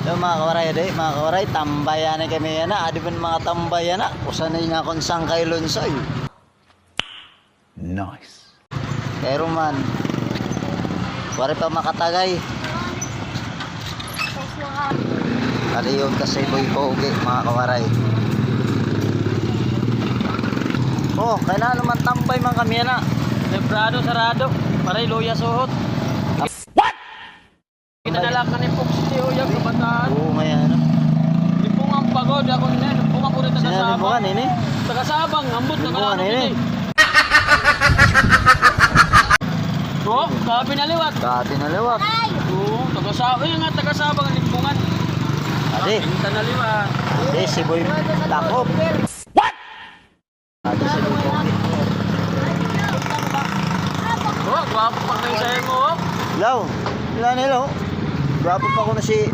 Yung mga kawaray, mga kawaray, tambayan na kami yan na. Adi ba mga tambayan na? Kusanay na akong sangkay lunsoy. Nice. Pero man, wari pa makatagay. Kaliyon kasi boy pogi, mga kawaray. Oh, kailangan naman tambay man kami yan na. Temprano, sarado. Paray, luya suhot. Kinadala ka ni Fox Teo yung kabataan. Oo, may ano. Di po nga ang pagod. Ako nila, po nga po rin Sinabi mo tagasabang. ka, nini? Tagasabang, ambot, Di mo nagalaro ka, din nini? eh. Oh, kapi na liwat. Dati na lewat. Oo, tagasabang. Yung nga, tagasabang ang limbungan. Adi, Pinta na liwat. adi, si boy takop. What? Adi, si boy pogi. Oh, gwapo pa kayo sa'yo mo. Oh. Hello, hello. Grabe pa ko na si